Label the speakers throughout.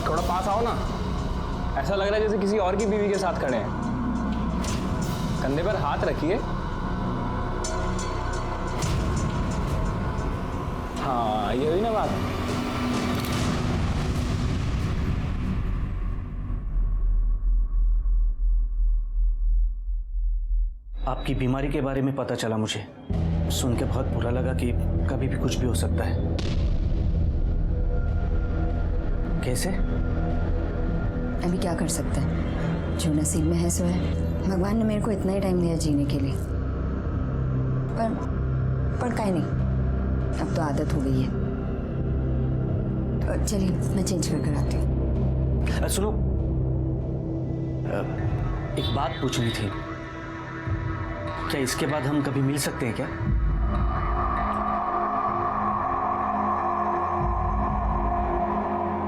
Speaker 1: थोड़ा पास आओ ना। ऐसा लग रहा है जैसे किसी और की बीवी के साथ खड़े हैं। कंधे पर हाथ रखिए। हाँ, ये हुई ना बात।
Speaker 2: आपकी बीमारी के बारे में पता चला मुझे। सुन के बहुत बुरा लगा कि कभी भी कुछ भी हो सकता है। कैसे?
Speaker 3: अभी क्या कर सकते हैं, जो नसीब में है सो है। भगवान ने मेरे को इतना ही टाइम दिया जीने के लिए, पर काहे नहीं, अब तो आदत हो गई है। तो चलिए मैं चेंज कर आती हूँ।
Speaker 2: सुनो, एक बात पूछनी थी। क्या इसके बाद हम कभी मिल सकते हैं क्या?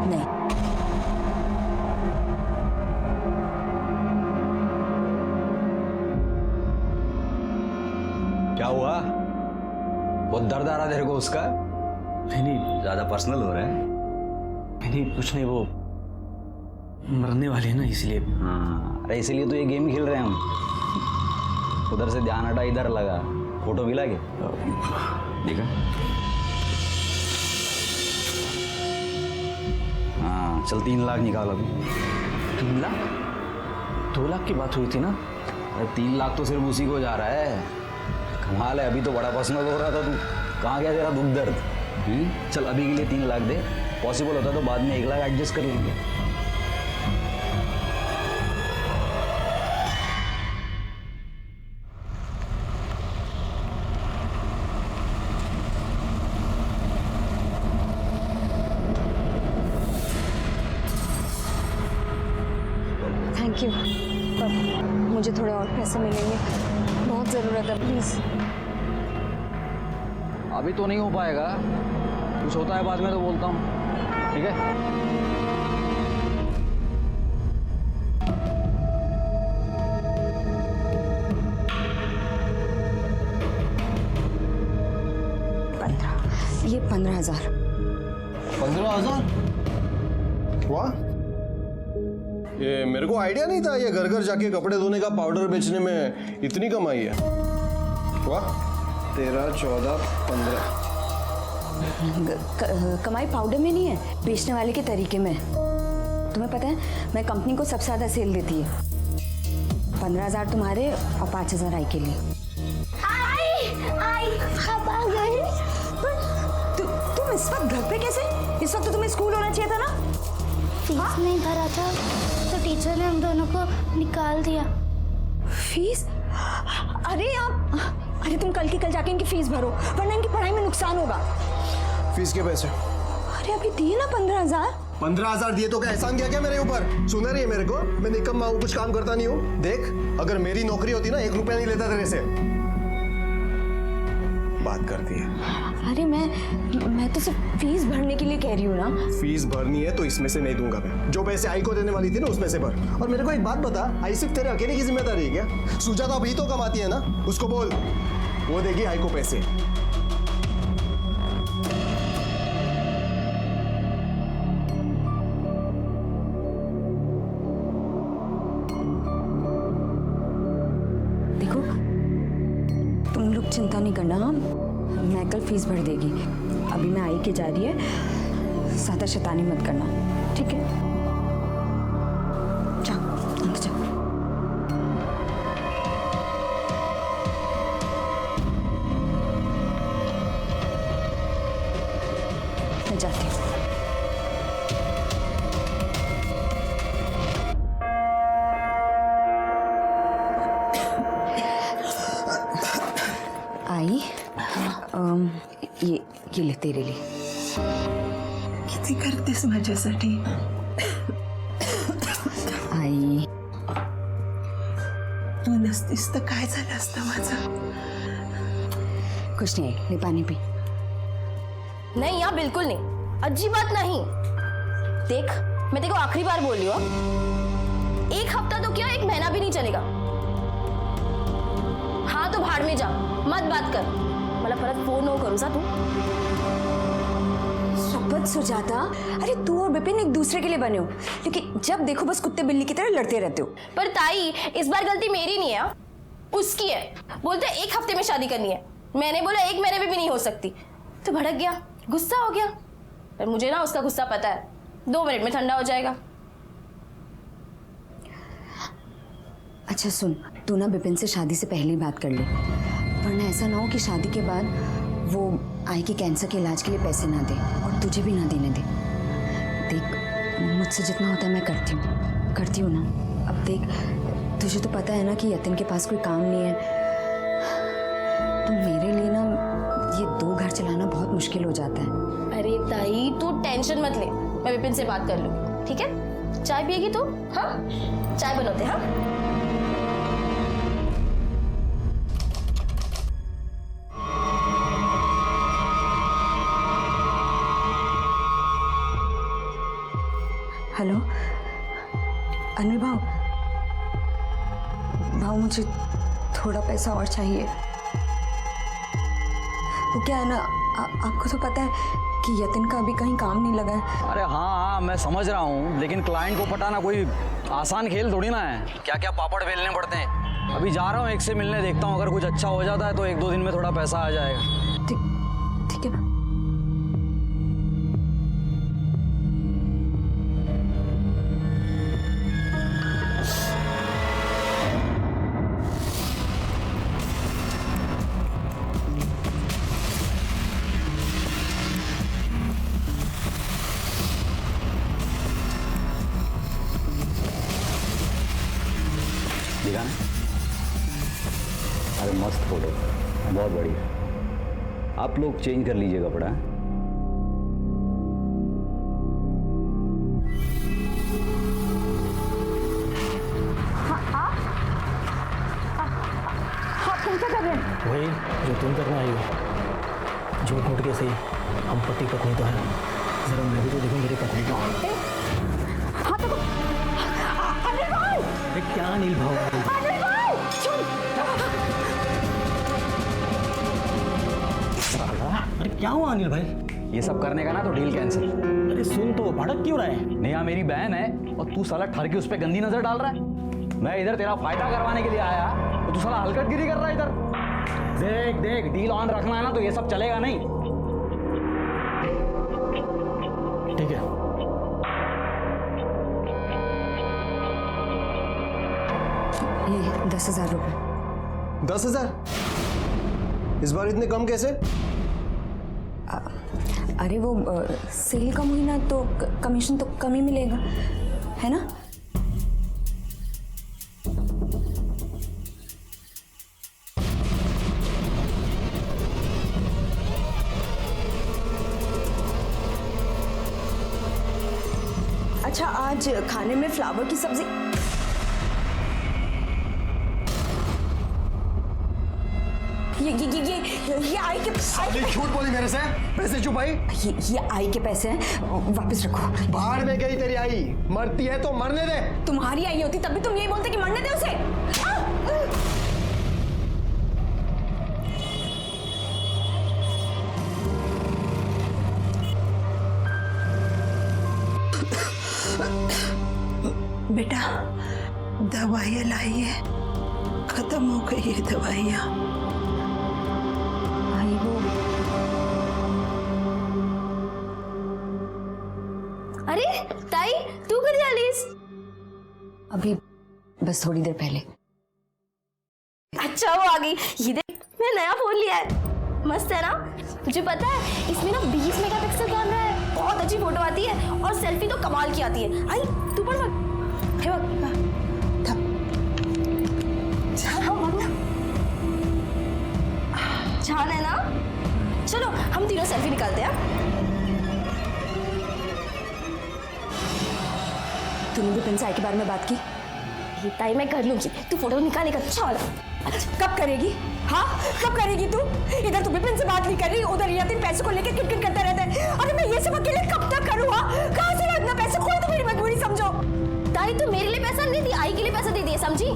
Speaker 3: नहीं।
Speaker 4: क्या हुआ? बहुत दर्द आ रहा तेरे को उसका?
Speaker 2: नहीं,
Speaker 4: ज्यादा पर्सनल हो रहा है।
Speaker 2: नहीं कुछ नहीं, वो मरने वाले हैं ना इसलिए।
Speaker 4: हाँ, अरे इसीलिए तो ये गेम खेल रहे हैं हम। उधर से ध्यान हटा, इधर लगा। फोटो भी लागे देखा? हाँ चल, 3 लाख निकाल अभी।
Speaker 2: 3 लाख? 2 लाख की बात हुई थी ना?
Speaker 4: अरे 3 लाख तो सिर्फ उसी को जा रहा है। कमाल है, अभी तो बड़ा पर्सनल हो रहा था तू। कहाँ गया तेरा दुख दर्द? चल अभी के लिए 3 लाख दे। पॉसिबल होता तो बाद में 1 लाख एडजस्ट कर लेंगे।
Speaker 3: थैंक यू, पर मुझे थोड़े और पैसे मिलेंगे, बहुत ज़रूरत है, प्लीज़।
Speaker 4: अभी तो नहीं हो पाएगा, कुछ होता है बाद में तो बोलता हूँ, ठीक है?
Speaker 3: 15, ये 15,000।
Speaker 4: 15,000?
Speaker 5: वाह, ये मेरे को आइडिया नहीं था ये घर घर जाके कपड़े धोने का पाउडर बेचने में इतनी कमाई है। वाह, 13, 14, 15।
Speaker 3: कमाई पाउडर में नहीं है, बेचने वाले के तरीके में। तुम्हें पता है मैं कंपनी को सबसे ज़्यादा सेल देती है। 15,000 तुम्हारे और 5,000 आई के लिए।
Speaker 6: आई आप आ गए।
Speaker 3: तुम इस वक्त घर पे कैसे? इस वक्त तो तुम्हें स्कूल होना चाहिए था ना।
Speaker 6: फीस नहीं भरा था तो टीचर ने हम दोनों को निकाल दिया।
Speaker 3: फीस? अरे तुम कल की कल जाके इनकी फीस भरो, वरना इनकी पढ़ाई में नुकसान होगा।
Speaker 5: फीस के पैसे?
Speaker 3: अरे अभी दिए ना 15,000।
Speaker 5: 15,000 दिए तो क्या एहसान किया क्या मेरे ऊपर? सुना रही है मेरे को? मैं निकम्मा हूँ, कुछ काम करता नहीं हूँ। देख, अगर मेरी नौकरी होती ना 1 रुपया नहीं लेता तेरे से। बात करती है।
Speaker 3: अरे मैं तो सिर्फ फीस भरने के लिए कह रही हूँ ना।
Speaker 5: फीस भरनी है तो इसमें से नहीं दूंगा मैं। जो पैसे आई को देने वाली थी ना उसमें से भर। और मेरे को एक बात बता, आई सिर्फ तेरे अकेले की जिम्मेदारी है क्या? सुजाता अभी तो कमाती है ना, उसको बोल, वो देगी आई को पैसे।
Speaker 3: देखो, तुम लोग चिंता नहीं करना, मैं कल फीस भर देगी। अभी मैं आई के जा रही है, ज़्यादा शैतानी मत करना, ठीक है? जाओ अंदर जाओ। मैं जाती हूँ। आई, ये ले तेरे लिए।
Speaker 7: किती करतेस माझ्यासाठी?
Speaker 3: आई,
Speaker 7: तू नसतीस तर काय झालं असतं माझं?
Speaker 3: कुछ नहीं, ले पानी पी।
Speaker 8: नहीं यार, बिल्कुल नहीं, अच्छी बात नहीं। देख, मैं तेरे को आखिरी बार बोल रही हूँ, 1 हफ्ता तो क्या 1 महीना भी नहीं चलेगा। हाँ तो भाड़ में जा, मत बात कर, मला परत फोन नको करू जा तू।
Speaker 3: शपथ सुजाता, अरे तू और विपिन एक दूसरे के लिए बने हो, लेकिन जब देखो बस कुत्ते बिल्ली की तरह लड़ते रहते हो।
Speaker 8: पर ताई, इस बार गलती मेरी नहीं है, उसकी है। बोलते 1 हफ्ते में शादी करनी है, मैंने बोला 1 महीने में भी नहीं हो सकती, तो भड़क गया, गुस्सा हो गया। पर मुझे ना उसका गुस्सा पता है, 2 मिनट में ठंडा हो जाएगा।
Speaker 3: अच्छा सुन, तू ना विपिन से शादी से पहले ही बात कर ले, वरना ऐसा ना हो कि शादी के बाद वो आई के कैंसर के इलाज के लिए पैसे ना दे और तुझे भी ना देने दे। देख, मुझसे जितना होता है मैं करती हूँ ना। अब देख, तुझे तो पता है ना कि यतिन के पास कोई काम नहीं है, तो मेरे लिए ना ये 2 घर चलाना बहुत मुश्किल हो जाता है।
Speaker 8: अरे ताई, तू टेंशन मत ले, मैं विपिन से बात कर लूंगी, ठीक है? चाय पिएगी तू? हाँ, चाय बनाते। हाँ,
Speaker 3: हेलो अनिल भाव, मुझे थोड़ा पैसा और चाहिए। वो क्या है ना, आपको तो पता है कि यतिन का अभी कहीं काम नहीं लगा है।
Speaker 4: अरे हाँ, मैं समझ रहा हूँ, लेकिन क्लाइंट को पटाना कोई आसान खेल थोड़ी ना है। क्या क्या पापड़ बेलने पड़ते हैं। अभी जा रहा हूँ एक से मिलने, देखता हूँ अगर कुछ अच्छा हो जाता है तो 1-2 दिन में थोड़ा पैसा आ जाएगा।
Speaker 3: ठीक है ना?
Speaker 4: दिखा ना? अरे मस्त फोटो, बहुत बढ़िया। आप लोग चेंज कर लीजिए कपड़ा।
Speaker 9: वही जो तुम करने आई हो, झूठ मूठ के सही, हम पति पत्नी तो है, जरा मैं भी तो देखूं मेरी पत्नी को। अरे क्या अनिल भाव, अरे क्या हुआ अनिल भाई?
Speaker 4: ये सब करने का ना तो डील कैंसिल।
Speaker 9: अरे सुन तो, भड़क क्यों रहा है?
Speaker 4: नेहा मेरी बहन है और तू साला ठर के उस पर गंदी नजर डाल रहा है। मैं इधर तेरा फायदा करवाने के लिए आया तो तू साला हलकटगिरी कर रहा है इधर। देख डील ऑन रखना है ना तो ये सब चलेगा नहीं।
Speaker 9: ठीक है,
Speaker 3: ये 10,000 रुपये।
Speaker 5: 10,000? इस बार इतने कम कैसे?
Speaker 3: अरे वो सेल कम हुई ना, तो कमीशन तो कम ही मिलेगा, है ना? अच्छा, आज खाने में फ्लावर की सब्जी। ये आई के
Speaker 5: झूठ बोली मेरे से। पैसे छुपाई?
Speaker 3: ये आई के पैसे हैं, वापस रखो।
Speaker 5: बाहर में गई तेरी आई, मरती है तो मरने दे।
Speaker 3: तुम्हारी आई होती तब भी तुम यही बोलते कि मरने दे उसे।
Speaker 7: बेटा, दवाइयाँ लाइए, खत्म हो गई है दवाइयाँ।
Speaker 3: आई वो
Speaker 8: अरे ताई, तू कधी आलीस?
Speaker 3: अभी बस थोड़ी देर पहले।
Speaker 8: अच्छा, वो आ गई। ये देख, मैं नया फोन लिया है, मस्त है ना? तुझे पता है इसमें ना 20 मेगापिक्सल कैमरा है, बहुत अच्छी फोटो आती है और सेल्फी तो कमाल की आती है। आई तू पढ़ मत, हे बक छान है ना? चलो हम तीनों सेल्फी निकालते हैं।
Speaker 3: तूने भी पिंसाई के बारे में बात की?
Speaker 8: ये ताई मैं कर लूंगी, तू फोटो निकालेगा। चल।
Speaker 3: अच्छा, कब करेगी? हाँ, कब करेगी तू? इधर तू विपिन से बात नहीं कर रही, उधर यतिन पैसे को लेकर किटकिट करता रहता है। अरे मैं ये सब अकेले कब तक करूँ? कहाँ से इतना पैसे? कोई तो मेरी मजबूरी समझो।
Speaker 8: ताई, तू मेरे लिए पैसा नहीं दी, आई के लिए पैसा दे दिए, समझी?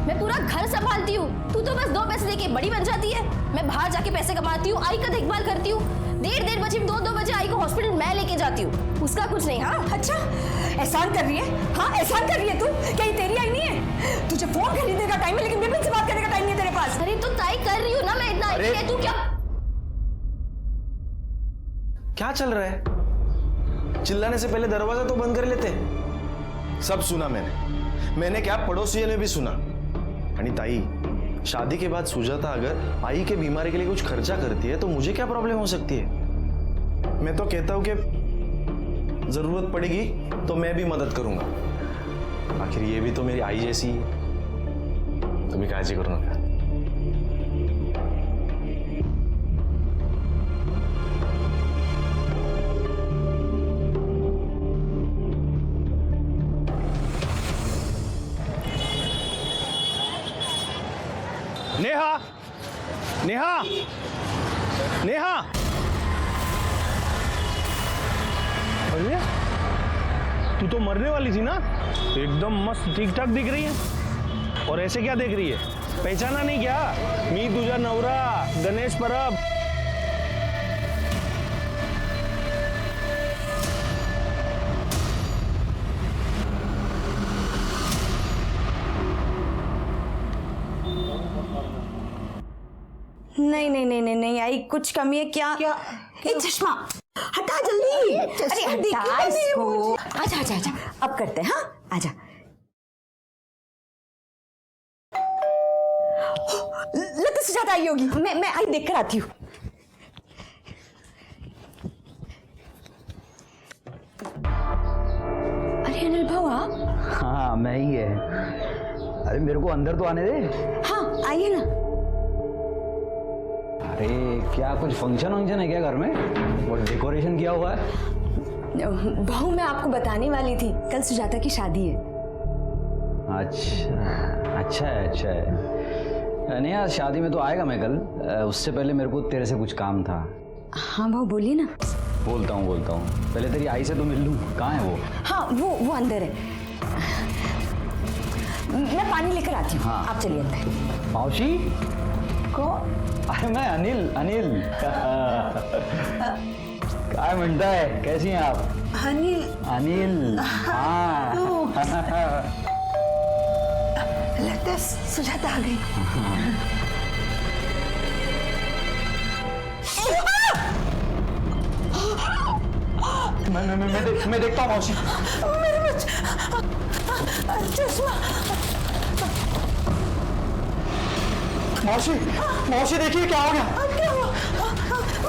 Speaker 8: मैं पूरा घर संभालती हूँ, तू तो बस 2 पैसे देके बड़ी बन जाती है। मैं बाहर जाके पैसे कमाती हूँ, आई का देखभाल करती हूँ। 1:30 बजे 2 बजे आई को हॉस्पिटल मैं लेके जाती हूँ, उसका कुछ नहीं। हाँ
Speaker 3: अच्छा एहसान कर रही है? हाँ एहसान कर रही है तू? क्या ये तेरी आई नहीं है? तुझे फोन खरीदने का टाइम है लेकिन बिपिन से बात करने का टाइम नहीं है तेरे पास।
Speaker 8: अरे तो तय कर रही हूँ ना मैं, इतना है तू
Speaker 5: क्या चल रहा है? चिल्लाने से पहले दरवाजा तो बंद कर लेते। सब सुना मैंने क्या पड़ोसियों ने भी सुना। आणि ताई, शादी के बाद सुजाता अगर आई के बीमारी के लिए कुछ खर्चा करती है तो मुझे क्या प्रॉब्लम हो सकती है? मैं तो कहता हूं कि जरूरत पड़ेगी तो मैं भी मदद करूंगा। आखिर ये भी तो मेरी आई जैसी है। तुम्हें काळजी करू नका।
Speaker 2: नेहा, नेहा, नेहा। अरे तू तो मरने वाली थी ना? एकदम मस्त ठीक ठाक दिख रही है। और ऐसे क्या देख रही है? पहचाना नहीं क्या? मी तुझा नवरा गणेश परब।
Speaker 3: नहीं नहीं नहीं नहीं नहीं आई, कुछ कमी है क्या? क्या? ये चश्मा हटा जल्दी। अरे हटा इसको। आजा आजा आजा, अब करते हैं। हाँ आजा। लगता सुजाता आई होगी। मैं आई देख कर आती हूँ। अरे अनिल भाऊ आप?
Speaker 4: हाँ मैं ही है। अरे मेरे को अंदर तो आने दे।
Speaker 3: हाँ आइए ना।
Speaker 4: अरे क्या कुछ फंक्शन वंक्शन है क्या घर में? और डेकोरेशन किया हुआ है?
Speaker 3: बहू मैं आपको बताने वाली थी, कल सुजाता की शादी है।
Speaker 4: अच्छा अच्छा है, अच्छा है। नहीं यार, शादी में तो आएगा मैं कल। उससे पहले मेरे को तेरे से कुछ काम था।
Speaker 3: हाँ बहू बोलिए ना।
Speaker 4: बोलता हूँ। पहले तेरी आई से तो मिल लूँ। कहाँ है वो?
Speaker 3: हाँ वो अंदर है। मैं पानी लेकर आती हूँ। हाँ। आप चलिए अंदर।
Speaker 4: मौसी
Speaker 3: को?
Speaker 4: अरे मैं अनिल। क्या म्हणता है? कैसी हैं आप? अनिल। हाँ।
Speaker 7: लगता है सुजाता आ गई।
Speaker 2: मैं देखता हूँ मौसी।
Speaker 7: मेरे बच्चे चश्मा।
Speaker 2: मौसी देखिए क्या हो गया?
Speaker 7: क्या हुआ?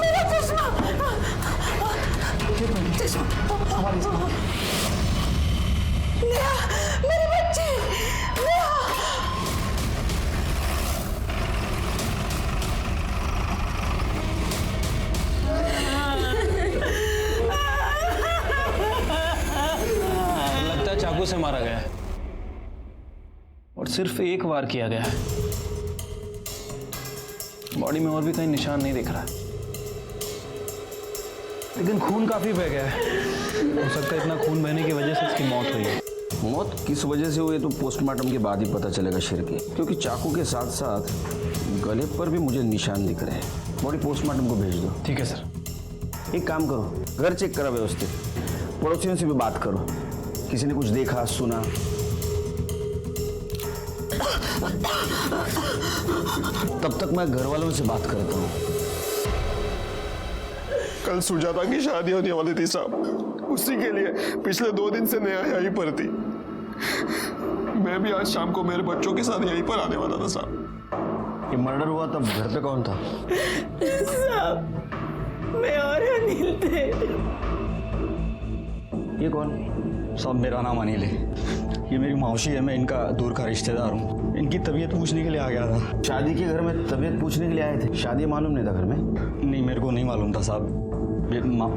Speaker 7: मेरा चश्मा। नेहा, मेरे बच्चे। नेहा।
Speaker 1: लगता है चाकू से मारा गया है और सिर्फ एक वार किया गया है। बॉडी में और भी कहीं निशान नहीं दिख रहा, लेकिन खून काफी बह गया है। हो सकता है इतना खून बहने की वजह से इसकी मौत हुई है।
Speaker 10: मौत किस वजह से हुई तो पोस्टमार्टम के बाद ही पता चलेगा शिरके, क्योंकि चाकू के साथ साथ गले पर भी मुझे निशान दिख रहे हैं। बॉडी पोस्टमार्टम को भेज दो।
Speaker 1: ठीक है सर।
Speaker 10: एक काम करो, घर चेक करा व्यवस्थित, पड़ोसियों से भी बात करो, किसी ने कुछ देखा सुना। तब तक मैं घर वालों से बात करता हूँ।
Speaker 5: कल सुजाता की शादी होने वाली थी साहब, उसी के लिए पिछले 2 दिन से नेहा यहीं पर थी। मैं भी आज शाम को मेरे बच्चों के साथ यहीं पर आने वाला था साहब।
Speaker 10: ये मर्डर हुआ तब घर पे कौन था?
Speaker 7: साहब मैं और अनिल थे।
Speaker 10: ये कौन?
Speaker 4: साहब मेरा नाम अनिल है। ये मेरी मौसी है, मैं इनका दूर का रिश्तेदार हूँ। इनकी तबीयत पूछने के लिए आ गया था।
Speaker 10: शादी के घर में तबीयत पूछने के लिए आए थे? शादी मालूम नहीं था घर में?
Speaker 4: नहीं, मेरे को नहीं मालूम था साहब।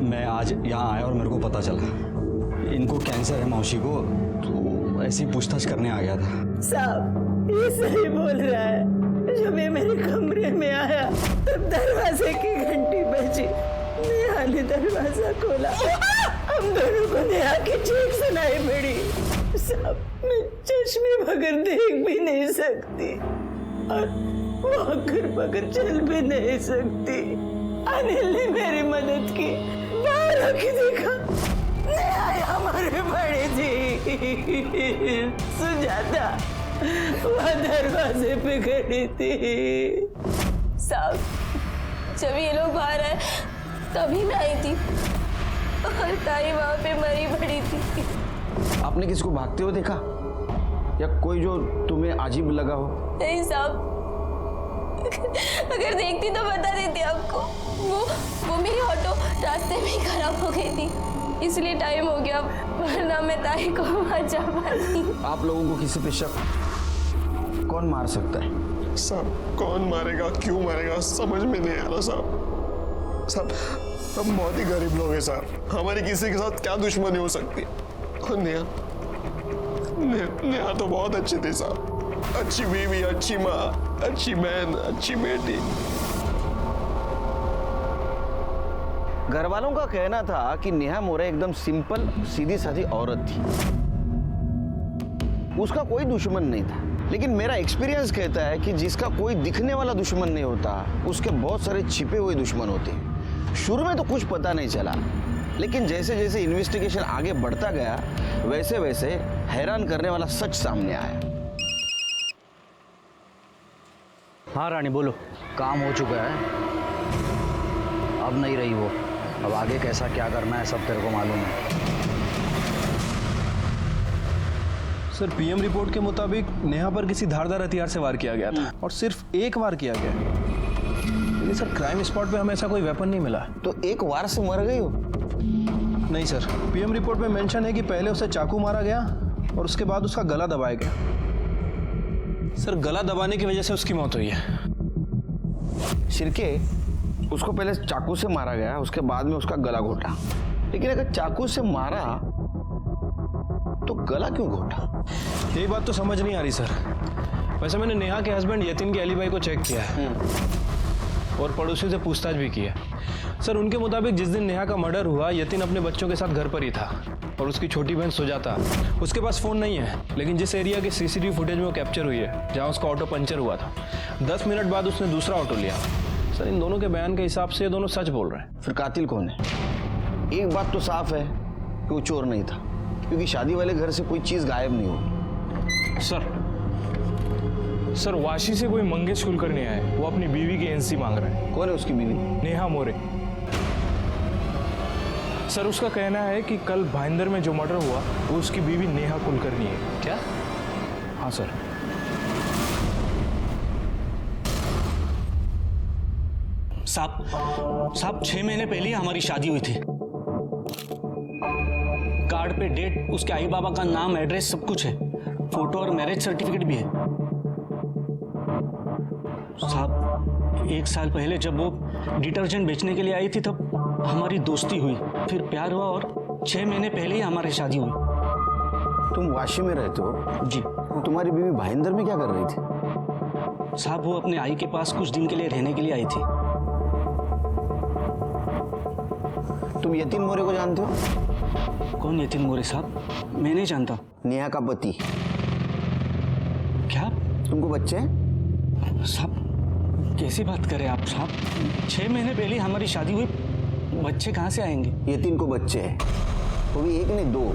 Speaker 4: मैं आज यहाँ आया और मेरे को पता चला इनको कैंसर है मौसी को, तो ऐसी पूछताछ करने आ गया था।
Speaker 7: साहब ये सही बोल रहा है। जब ये मेरे कमरे में आया तब दरवाजे की घंटी बजी। नेहा ने दरवाजा खोला, हम दोनों को नेहा की चीख सुनाई पड़ी। साहब मैं चश्मे बगैर देख भी नहीं सकती और वॉकर बगैर चल भी नहीं सकती। अनिल ने मेरी मदद की, बाहर आके देखा नेहा हमारे बड़ी थी। सुजाता वह दरवाजे पे खड़ी थी।
Speaker 8: साहब, जब ये लोग बाहर आए तभी मैं आई थी और ताई वहां पे मरी पड़ी थी।
Speaker 10: आपने किसको भागते हुए देखा या कोई जो तुम्हें अजीब लगा हो?
Speaker 8: नहीं साहब, अगर देखती तो बता देती आपको। वो मेरी ऑटो रास्ते में ही खराब हो गई थी, इसलिए टाइम हो गया, वरना मैं ताई को बचा पाती।
Speaker 10: आप लोगों को किसी पे शक कौन मार सकता है?
Speaker 11: साहब कौन मारेगा, क्यों मारेगा, समझ में नहीं आ रहा साहब। साहब हम बहुत ही गरीब लोग हैं साहब, हमारी किसी के साथ क्या दुश्मनी हो सकती है। और नेहा तो बहुत अच्छी थी साहब, अच्छी बीवी, अच्छी माँ, अच्छी बहन, अच्छी बेटी।
Speaker 10: घर वालों का कहना था कि नेहा मोरे एकदम सिंपल सीधी सादी औरत थी, उसका कोई दुश्मन नहीं था। लेकिन मेरा एक्सपीरियंस कहता है कि जिसका कोई दिखने वाला दुश्मन नहीं होता, उसके बहुत सारे छिपे हुए दुश्मन होते हैं। शुरू में तो कुछ पता नहीं चला, लेकिन जैसे जैसे इन्वेस्टिगेशन आगे बढ़ता गया वैसे वैसे हैरान करने वाला सच सामने आया।
Speaker 4: हाँ रानी बोलो। काम हो चुका है, अब नहीं रही वो। अब आगे कैसा क्या करना है सब तेरे को मालूम है।
Speaker 2: सर पीएम रिपोर्ट के मुताबिक नेहा पर किसी धारदार हथियार से वार किया गया था और सिर्फ एक वार किया गया। लेकिन सर क्राइम स्पॉट पे हमें ऐसा कोई वेपन नहीं मिला।
Speaker 10: तो एक वार से मर गई हो?
Speaker 2: नहीं सर, पीएम रिपोर्ट में मेंशन है कि पहले उसे चाकू मारा गया और उसके बाद उसका गला दबाया गया। सर गला दबाने की वजह से उसकी मौत हुई है।
Speaker 10: शिरके, उसको पहले चाकू से मारा गया, उसके बाद में उसका गला घोटा। लेकिन अगर चाकू से मारा तो गला क्यों घोटा?
Speaker 2: यही बात तो समझ नहीं आ रही सर। वैसे मैंने नेहा के हस्बैंड यतिन के एलिबाई को चेक किया है और पड़ोसियों से पूछताछ भी की है। सर उनके मुताबिक जिस दिन नेहा का मर्डर हुआ, यतिन अपने बच्चों के साथ घर पर ही था और उसकी छोटी बहन सुजाता, उसके पास फ़ोन नहीं है, लेकिन जिस एरिया के सीसीटीवी फुटेज में वो कैप्चर हुई है जहाँ उसका ऑटो पंचर हुआ था, 10 मिनट बाद उसने दूसरा ऑटो लिया। सर इन दोनों के बयान के हिसाब से ये दोनों सच बोल रहे हैं।
Speaker 10: फिर कातिल कौन है? एक बात तो साफ है कि वो चोर नहीं था, क्योंकि शादी वाले घर से कोई चीज गायब नहीं हुई।
Speaker 1: सर वाशी से कोई मंगेश कुलकर्णी आए, वो अपनी बीवी की एनसी मांग रहे हैं।
Speaker 10: कौन है उसकी बीवी?
Speaker 1: नेहा मोरे। सर उसका कहना है कि कल भाईंदर में जो मर्डर हुआ वो उसकी बीवी नेहा कुलकर्णी है।
Speaker 4: क्या?
Speaker 1: हाँ सर।
Speaker 9: साहब 6 महीने पहले ही हमारी शादी हुई थी। कार्ड पे डेट, उसके आई बाबा का नाम, एड्रेस सब कुछ है, फोटो और मैरिज सर्टिफिकेट भी है। साहब 1 साल पहले जब वो डिटर्जेंट बेचने के लिए आई थी तब हमारी दोस्ती हुई, फिर प्यार हुआ और 6 महीने पहले ही हमारी शादी हुई।
Speaker 10: तुम वाशी में रहते हो?
Speaker 9: जी।
Speaker 10: तुम्हारी बीवी भाईंदर में क्या कर रही थी?
Speaker 9: साहब वो अपने आई के पास कुछ दिन के लिए रहने के लिए आई थी।
Speaker 10: तुम यतिन मोरे को जानते हो?
Speaker 9: कौन यतिन मोरे साहब? मैं नहीं जानता।
Speaker 10: नेहा का पति।
Speaker 9: क्या?
Speaker 10: तुमको बच्चे हैं?
Speaker 9: साहब कैसी बात करें आप साहब? 6 महीने पहले हमारी शादी हुई, बच्चे कहाँ से आएंगे?
Speaker 10: यतिन को बच्चे हैं, वो भी एक नहीं 2।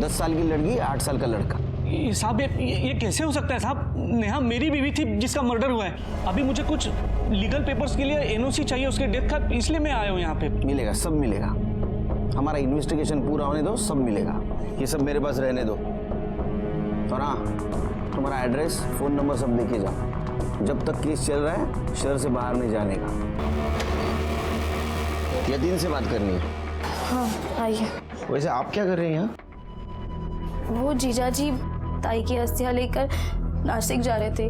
Speaker 10: 10 साल की लड़की, 8 साल का लड़का।
Speaker 9: ये साहब ये कैसे हो सकता है साहब? नेहा मेरी बीवी थी जिसका मर्डर हुआ है। अभी मुझे कुछ लीगल पेपर्स के लिए एनओसी चाहिए उसके डेथ का, इसलिए मैं आया हूँ यहाँ पे।
Speaker 10: मिलेगा, सब मिलेगा। हमारा इन्वेस्टिगेशन पूरा होने दो, सब मिलेगा। ये सब मेरे पास रहने दो। और हाँ, तुम्हारा एड्रेस, फोन नंबर सब लेके जाओ। जब तक केस चल रहा है शहर से बाहर नहीं जाने का। यतिन से बात करनी है।
Speaker 8: हाँ आइए।
Speaker 10: वैसे आप क्या कर रहे हैं यहाँ?
Speaker 8: वो जीजाजी ताई की अस्थियां लेकर नासिक जा रहे थे,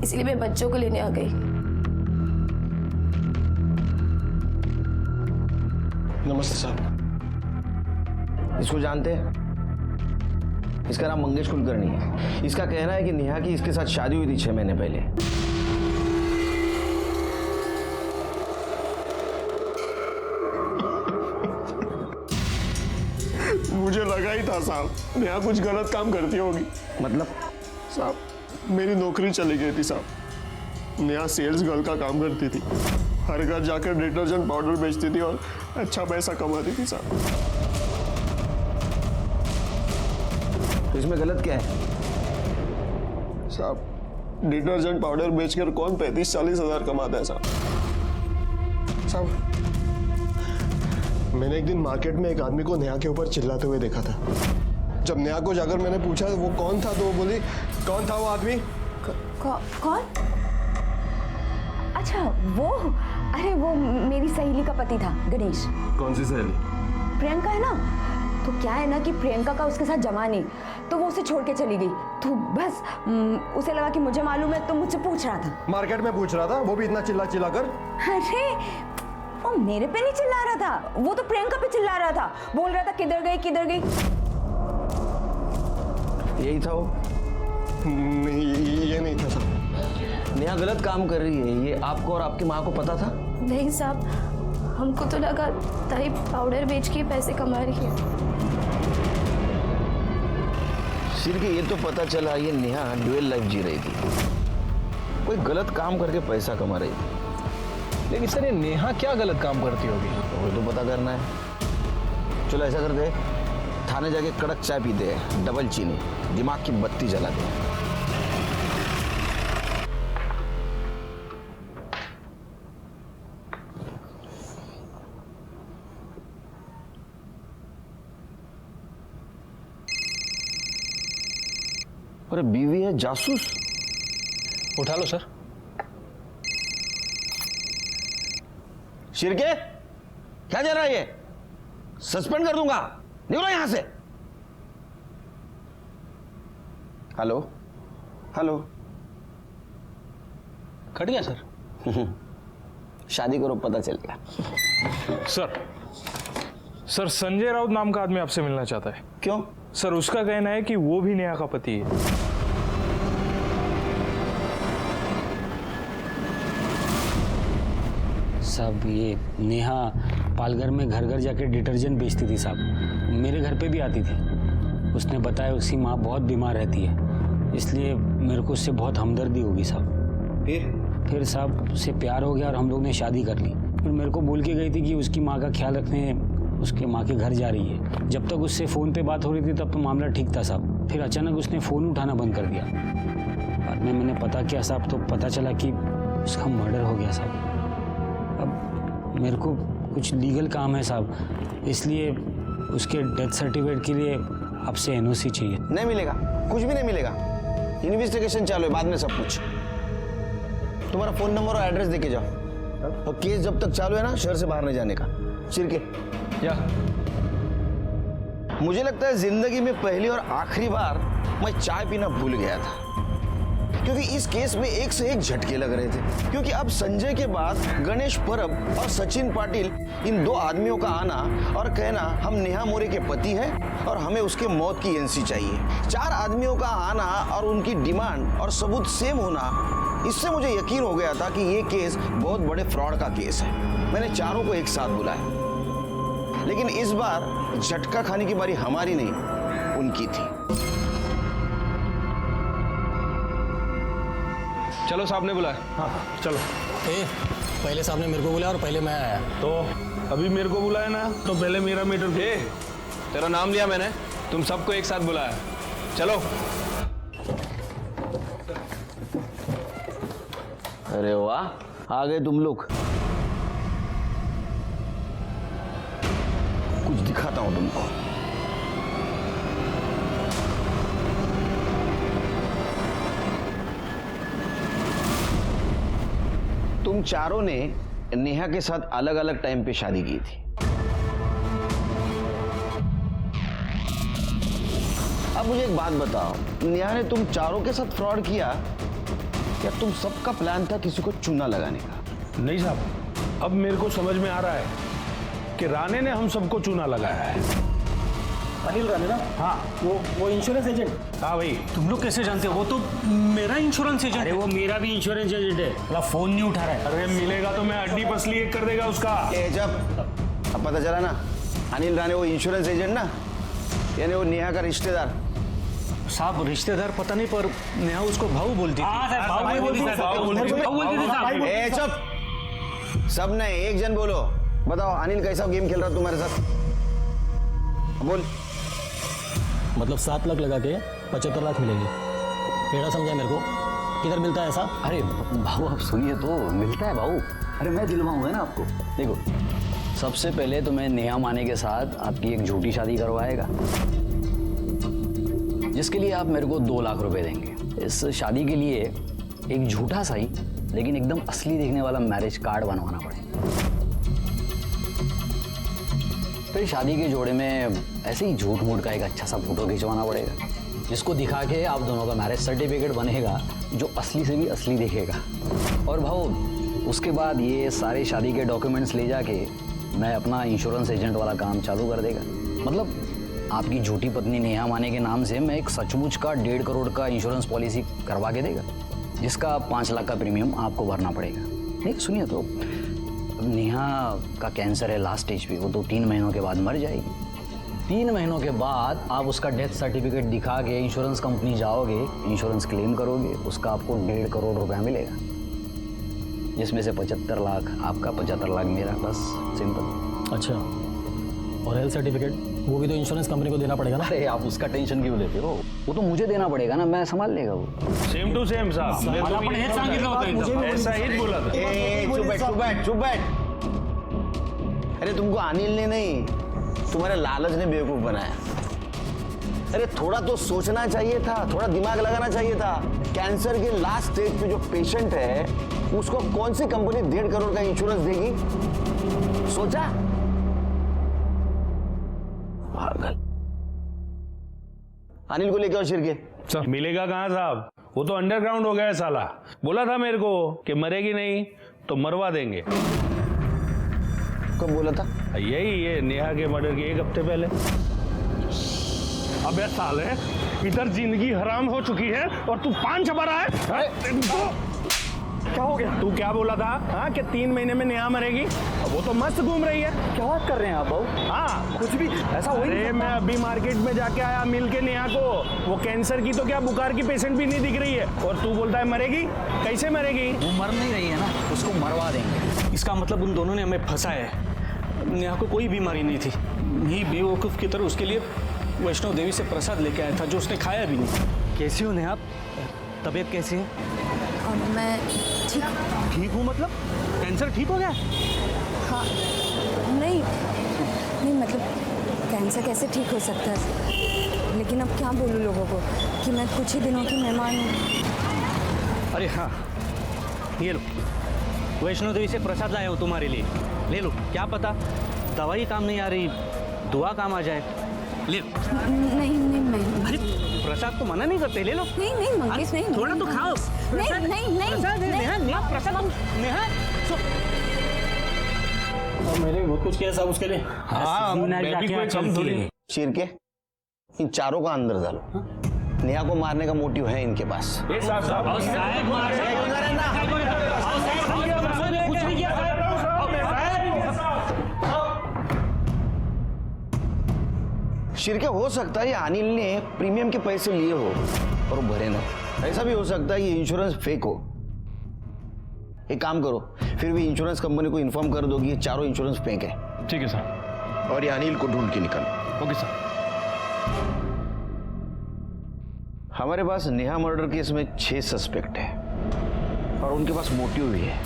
Speaker 8: इसलिए मैं बच्चों को लेने आ गई।
Speaker 11: नमस्ते साहब।
Speaker 10: इसको जानते हैं? इसका नाम मंगेश कुलकर्णी है। इसका कहना है कि नेहा की इसके साथ शादी हुई थी 6 महीने पहले।
Speaker 11: मुझे लगा ही था साहब नेहा कुछ गलत काम करती होगी।
Speaker 10: मतलब?
Speaker 11: साहब मेरी नौकरी चली गई थी साहब। नेहा सेल्स गर्ल का काम करती थी। हर घर जाकर डिटर्जेंट पाउडर बेचती थी और अच्छा पैसा कमाती थी साहब।
Speaker 10: तो इसमें गलत क्या है?
Speaker 11: साहब डिटर्जेंट पाउडर बेचकर कौन 35-40 हजार कमाता है साहब? साहब मैंने एक दिन मार्केट में एक आदमी को नेहा के ऊपर चिल्लाते हुए देखा था। जब नेहा को जाकर मैंने पूछा वो कौन था तो वो बोली कौन था वो आदमी?
Speaker 3: कौन? अच्छा वो, अरे वो मेरी सहेली का पति था, गणेश।
Speaker 5: कौन सी सहेली?
Speaker 3: प्रियंका है ना, तो क्या है ना कि प्रियंका का उसके साथ जमा नहीं, तो वो उसे छोड़ के चली गई। तो बस उसे लगा कि मुझे मालूम है तो मुझसे पूछ रहा था।
Speaker 5: मार्केट में पूछ रहा था, वो भी इतना चिल्ला चिल्ला कर?
Speaker 3: अरे वो मेरे पे नहीं चिल्ला रहा था, वो तो प्रियंका पे चिल्ला रहा था, बोल रहा था किधर गई किधर गई।
Speaker 10: यही था वो?
Speaker 11: नहीं ये नहीं था साहब।
Speaker 10: नेहा गलत काम कर रही है, ये आपको और आपकी माँ को पता था?
Speaker 8: नहीं साहब, हमको तो लगा ताई पाउडर बेच के पैसे कमा रही है।
Speaker 10: सिर्फ ये तो पता चला ये नेहा ड्यूअल लाइफ जी रही थी, कोई गलत काम करके पैसा कमा रही थी।
Speaker 1: लेकिन सर ये नेहा क्या गलत काम करती होगी?
Speaker 10: वो तो पता करना है। चलो ऐसा करते हैं, थाने जाके कड़क चाय पीते हैं, डबल चीनी, दिमाग की बत्ती जलाते हैं। अरे बीवी है जासूस?
Speaker 1: उठा लो सर।
Speaker 10: शिरके क्या चल रहा है ये? सस्पेंड कर दूंगा, निकलो यहां से। हेलो हेलो,
Speaker 1: कट गया सर।
Speaker 10: शादी करो पता चल गया।
Speaker 2: सर संजय राउत नाम का आदमी आपसे मिलना चाहता है।
Speaker 10: क्यों?
Speaker 2: सर उसका कहना है कि वो भी नेहा का पति है।
Speaker 12: साहब ये नेहा पालघर में घर घर जाके डिटर्जेंट बेचती थी साहब, मेरे घर पे भी आती थी। उसने बताया उसकी माँ बहुत बीमार रहती है, इसलिए मेरे को उससे बहुत हमदर्दी होगी साहब। फिर साहब उससे प्यार हो गया और हम लोग ने शादी कर ली। फिर मेरे को बोल के गई थी कि उसकी माँ का ख्याल रखने उसके माँ के घर जा रही है। जब तक उससे फ़ोन पे बात हो रही थी तब तो मामला ठीक था साहब, फिर अचानक उसने फ़ोन उठाना बंद कर दिया। बाद में मैंने पता किया साहब, तो पता चला कि उसका मर्डर हो गया साहब। अब मेरे को कुछ लीगल काम है साहब, इसलिए उसके डेथ सर्टिफिकेट के लिए आपसे एनओसी चाहिए।
Speaker 10: नहीं मिलेगा, कुछ भी नहीं मिलेगा। इन्वेस्टिगेशन चालू है, बाद में सब कुछ। तुम्हारा फोन नंबर और एड्रेस देके जाओ, और केस जब तक चालू है ना शहर से बाहर नहीं जाने का। चिरके
Speaker 1: या
Speaker 10: मुझे लगता है जिंदगी में पहली और आखिरी बार मैं चाय पीना भूल गया था, क्योंकि इस केस में एक से एक झटके लग रहे थे। क्योंकि अब संजय के बाद गणेश परब और सचिन पाटिल, इन दो आदमियों का आना और कहना हम नेहा मोरे के पति हैं और हमें उसके मौत की एनसी चाहिए। 4 आदमियों का आना और उनकी डिमांड और सबूत सेम होना, इससे मुझे यकीन हो गया था कि ये केस बहुत बड़े फ्रॉड का केस है। मैंने चारों को एक साथ बुलाया, लेकिन इस बार झटका खाने की बारी हमारी नहीं, उनकी थी।
Speaker 1: चलो साहब ने बुलाया।
Speaker 2: हाँ चलो।
Speaker 9: पहले साहब ने मेरे को बुलाया और पहले मैं आया।
Speaker 2: तो अभी मेरे को बुलाया ना, तो पहले मेरा मीटर।
Speaker 1: तेरा नाम लिया मैंने, तुम सबको एक साथ बुलाया। चलो।
Speaker 10: अरे वाह, आ गए तुम लोग। कुछ दिखाता हूं तुमको। तुम चारों ने नेहा के साथ अलग अलग टाइम पे शादी की थी। अब मुझे एक बात बताओ, नेहा ने तुम चारों के साथ फ्रॉड किया या तुम सबका प्लान था किसी को चूना लगाने का?
Speaker 2: नहीं साहब, अब मेरे को समझ में आ रहा है कि राणे ने हम सबको चूना लगाया है।
Speaker 9: अनिल राणे ना?
Speaker 2: हाँ
Speaker 9: वो इंश्योरेंस एजेंट।
Speaker 2: हाँ भाई।
Speaker 9: तुम लोग कैसे जानते हो? वो तो मेरा इंश्योरेंस एजेंट।
Speaker 12: अरे वो मेरा भी इंश्योरेंस एजेंट है, मतलब फोन नहीं उठा रहा है।
Speaker 2: अरे मिलेगा तो मैं हड्डी पसली एक कर देगा उसका।
Speaker 10: जब अब पता चला ना, अनिल राणे वो इंश्योरेंस एजेंट ना, यानी वो नेहा का रिश्तेदार।
Speaker 9: साहब रिश्तेदार पता नहीं, पर नेहा उसको भाऊ बोलती थी।
Speaker 12: हाँ सर, भाऊ बोलती थी।
Speaker 10: चुप, सब नहीं, एक जन बोलो। बताओ अनिल कैसा गेम खेल रहा तुम्हारे साथ? बोल।
Speaker 13: मतलब 7 लाख लगा के 75 लाख मिलेंगे। टेढ़ा समझा मेरे को? किधर मिलता है ऐसा?
Speaker 4: अरे भाऊ आप सुनिए तो, मिलता है भाऊ। अरे मैं दिलवाऊंगा ना आपको। देखो, सबसे पहले तो मैं नेहा माने के साथ आपकी एक झूठी शादी करवाएगा, जिसके लिए आप मेरे को 2 लाख रुपए देंगे। इस शादी के लिए एक झूठा सा ही लेकिन एकदम असली दिखने वाला मैरिज कार्ड बनवाना पड़ेगा। फिर शादी के जोड़े में ऐसे ही झूठ मूठ का एक अच्छा सा फोटो खिंचवाना पड़ेगा, जिसको दिखा के आप दोनों का मैरिज सर्टिफिकेट बनेगा, जो असली से भी असली दिखेगा। और भाऊ उसके बाद ये सारे शादी के डॉक्यूमेंट्स ले जाके मैं अपना इंश्योरेंस एजेंट वाला काम चालू कर देगा। मतलब आपकी झूठी पत्नी नेहा माने के नाम से मैं एक सचमुच का 1.5 करोड़ का इंश्योरेंस पॉलिसी करवा के देगा, जिसका 5 लाख का प्रीमियम आपको भरना पड़ेगा। नहीं सुनिए तो, नेहा का कैंसर है लास्ट स्टेज पे, वो 2-3 महीनों के बाद मर जाएगी। 3 महीनों के बाद आप उसका डेथ सर्टिफिकेट दिखा के इंश्योरेंस कंपनी जाओगे, इंश्योरेंस क्लेम करोगे, उसका आपको 1.5 करोड़ रुपया मिलेगा, जिसमें से 75 लाख आपका, 75 लाख मेरा, बस सिंपल।
Speaker 13: अच्छा, और हेल्थ सर्टिफिकेट वो भी तो इंश्योरेंस कंपनी को देना पड़ेगा ना?
Speaker 4: अरे आप उसका टेंशन क्यों लेते हो? वो तो मुझे देना पड़ेगा ना, मैं संभाल लेगा वो।
Speaker 2: सेम टू सेम साहब, मैं तो
Speaker 9: आपण हेच सांगितलं होतं
Speaker 2: ऐसा ही बोला था।
Speaker 10: चुप बैठ। अरे तुमको अनिल ने नहीं, तुम्हारे लालच ने बेवकूफ बनाया। अरे थोड़ा तो सोचना चाहिए था, थोड़ा दिमाग लगाना चाहिए था। कैंसर के लास्ट स्टेज पे जो पेशेंट है, उसको कौन सी कंपनी 1.5 करोड़ का इंश्योरेंस देगी? सोचा? पागल। अनिल को लेके आओ शिरके।
Speaker 2: सर मिलेगा कहाँ साहब? वो तो अंडरग्राउंड हो गया है साला। बोला था मेरे को कि मरेगी नहीं तो मरवा देंगे।
Speaker 10: कब बोला था?
Speaker 2: यही ये नेहा के मर्डर के 1 हफ्ते पहले। अबे साले, इधर जिंदगी हराम हो चुकी है और तू 5 छपा रहा है? क्या हो गया? तू क्या बोला था? हाँ, कि 3 महीने में नेहा मरेगी? वो तो मस्त घूम रही है।
Speaker 13: क्या बात कर रहे हैं आप बाबू?
Speaker 2: हाँ,
Speaker 13: कुछ भी ऐसा हो ही नहीं
Speaker 2: अरे मैं अभी मार्केट में जाके आया, मिल के नेहा को। वो कैंसर की तो क्या, बुखार की पेशेंट भी नहीं दिख रही है, और तू बोलता है मरेगी? कैसे मरेगी?
Speaker 4: वो मर नहीं रही है ना, उसको मरवा देंगे।
Speaker 9: इसका मतलब उन दोनों ने हमें फंसाया है। नेहा को कोई बीमारी नहीं थी, यही बेवकूफ़ की तरह उसके लिए वैष्णो देवी से प्रसाद लेके आया था, जो उसने खाया भी नहीं। कैसी हो नेहा? तबीयत कैसी है?
Speaker 3: और मैं ठीक।
Speaker 9: ठीक हूँ मतलब? कैंसर ठीक हो गया?
Speaker 3: हाँ, नहीं मतलब कैंसर कैसे ठीक हो सकता है? लेकिन अब क्या बोलूँ लोगों को कि मैं कुछ ही दिनों की मेहमान हूँ।
Speaker 9: अरे हाँ, ये लो, वैष्णो देवी से प्रसाद लाया हूँ तुम्हारे लिए, ले लो। क्या पता दवाई काम नहीं आ रही, दुआ काम आ जाए। ले लो।
Speaker 3: नहीं।
Speaker 9: अरे प्रसाद तो मना नहीं करते, ले लो।
Speaker 3: नहीं मंगेश, नहीं।
Speaker 9: थोड़ा तो खाओ।
Speaker 3: नहीं।
Speaker 9: प्रसाद है नेहा, नेहा प्रसाद, नेहा।
Speaker 13: मैंने भी बहुत कुछ किया साहब उसके लिए।
Speaker 2: हाँ, मैं भी कोई कम थोड़ी।
Speaker 10: शिरके, इन चारों का अंदर डालो। नेहा को मारने का मोटिव है इनके पास। शिरके, हो सकता है अनिल ने प्रीमियम के पैसे लिए हो और वो भरे ना। ऐसा भी हो सकता है ये इंश्योरेंस फेक हो। एक काम करो, फिर भी इंश्योरेंस कंपनी को इन्फॉर्म कर दो कि ये चारों इंश्योरेंस फेक है।
Speaker 2: ठीक है सर।
Speaker 11: और ये अनिल को ढूंढ के निकालो।
Speaker 2: Okay sir.
Speaker 10: हमारे पास नेहा मर्डर केस में 6 सस्पेक्ट है और उनके पास मोटिव भी है,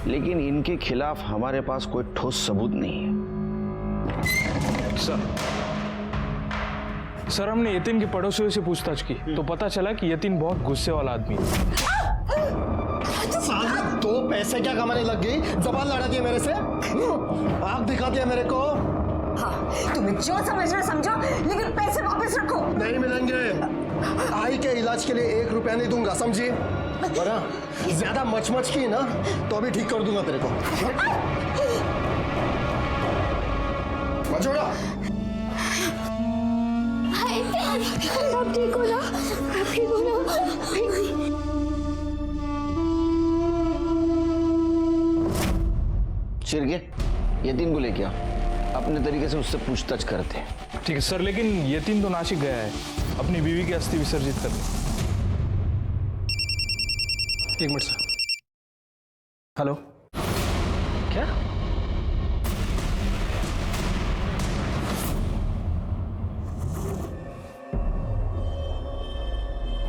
Speaker 10: लेकिन इनके खिलाफ हमारे पास कोई ठोस सबूत नहीं है।
Speaker 1: सर हमने यतीन के पड़ोसियों से पूछताछ की तो पता चला कि यतीन बहुत गुस्से वाला आदमी है।
Speaker 11: साले 2 पैसे क्या कमाने लग गई? जबान लड़ा दी मेरे से, आग दिखा दिया मेरे को।
Speaker 7: हाँ, तुम्हें जो समझ रहे समझो, लेकिन पैसे वापस रखो।
Speaker 11: नहीं मिलेंगे। आई के इलाज के लिए 1 रुपया नहीं दूंगा, समझी? वरना ज्यादा मच की ना तो अभी ठीक कर दूंगा तेरे को। मत छोड़ो।
Speaker 6: आप ठीक हो ना? आप ठीक हो ना?
Speaker 10: शिरके, यतीन को लेके आओ, अपने तरीके से उससे पूछताछ करते हैं।
Speaker 1: ठीक है सर, लेकिन यतीन तो नासिक गया है अपनी बीवी की अस्थि विसर्जित करने। 1 मिनट सर। हेलो
Speaker 2: क्या?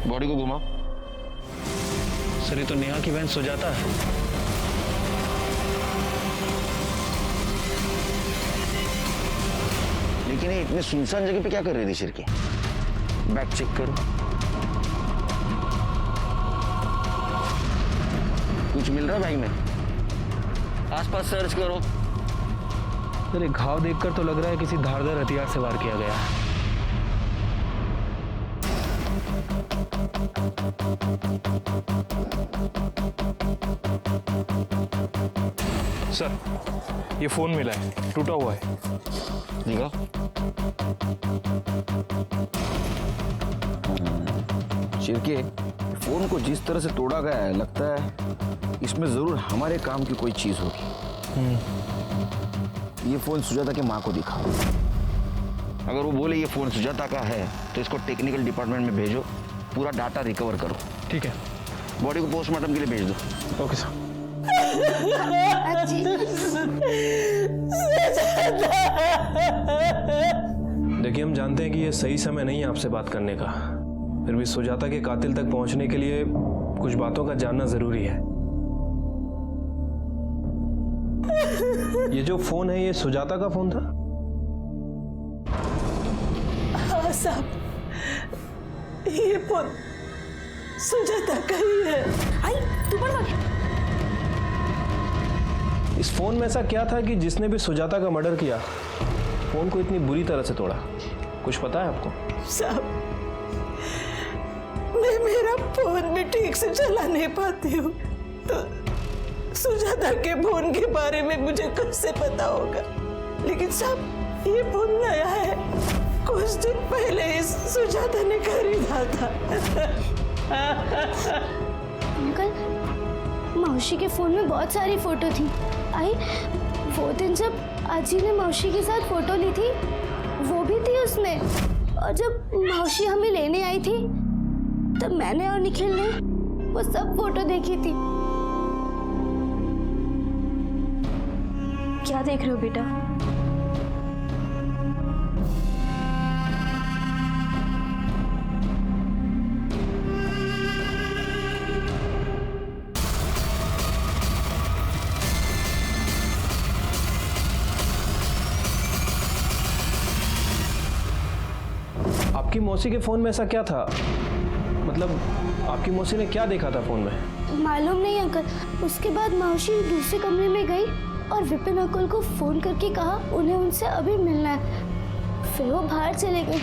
Speaker 10: बॉडी को घुमाओ।
Speaker 2: सर ये तो नेहा की बहन सुजाता है।
Speaker 10: लेकिन ये इतने सुनसान जगह पे क्या कर रही थी शिरके? बैग चेक करो। कुछ मिल रहा है बैग में? आसपास सर्च करो।
Speaker 2: सर एक घाव देखकर तो लग रहा है किसी धारदार हथियार से वार किया गया है। सर ये फोन मिला है, टूटा हुआ है।
Speaker 10: दिखाओ। शिरके, फोन को जिस तरह से तोड़ा गया है लगता है इसमें जरूर हमारे काम की कोई चीज होगी। ये फोन सुजाता के माँ को दिखाओ। अगर वो बोले ये फोन सुजाता का है तो इसको टेक्निकल डिपार्टमेंट में भेजो, पूरा डाटा रिकवर करो।
Speaker 2: ठीक है।
Speaker 10: बॉडी को पोस्टमार्टम के लिए भेज दो।
Speaker 2: Okay sir. देखिए हम जानते हैं कि ये सही समय नहीं है आपसे बात करने का, फिर भी सुजाता के कातिल तक पहुंचने के लिए कुछ बातों का जानना जरूरी है। ये जो फोन है ये सुजाता का फोन था?
Speaker 7: हाँ साहब, ये फोन सुजाता का ही है।
Speaker 8: आई तू बढ़ गया।
Speaker 2: इस फोन में ऐसा क्या था कि जिसने भी सुजाता का मर्डर किया फोन को इतनी बुरी तरह से तोड़ा? कुछ पता है आपको?
Speaker 7: साहब, मैं मेरा फोन भी ठीक से चला नहीं पाती हूँ, तो सुजाता के फोन के बारे में मुझे कैसे पता होगा? लेकिन साहब ये फोन नया है, कुछ दिन पहले ही सुजाता ने खरीदा था।
Speaker 6: अंकल, मौसी के फोन में बहुत सारी फोटो थी। आई वो दिन जब आजी ने मौसी के साथ फोटो ली थी वो भी थी उसमें, और जब मौसी हमें लेने आई थी तब मैंने और निखिल ने वो सब फोटो देखी थी।
Speaker 8: क्या देख रहे हो बेटा?
Speaker 2: आपकी मौसी के फोन में ऐसा क्या था? मतलब आपकी मौसी ने क्या देखा था फोन में?
Speaker 6: मालूम नहीं अंकल, उसके बाद मौसी दूसरे कमरे में गई और विपिन अंकल को फोन करके कहा उन्हें उनसे अभी मिलना है। फिर वो बाहर चले गए,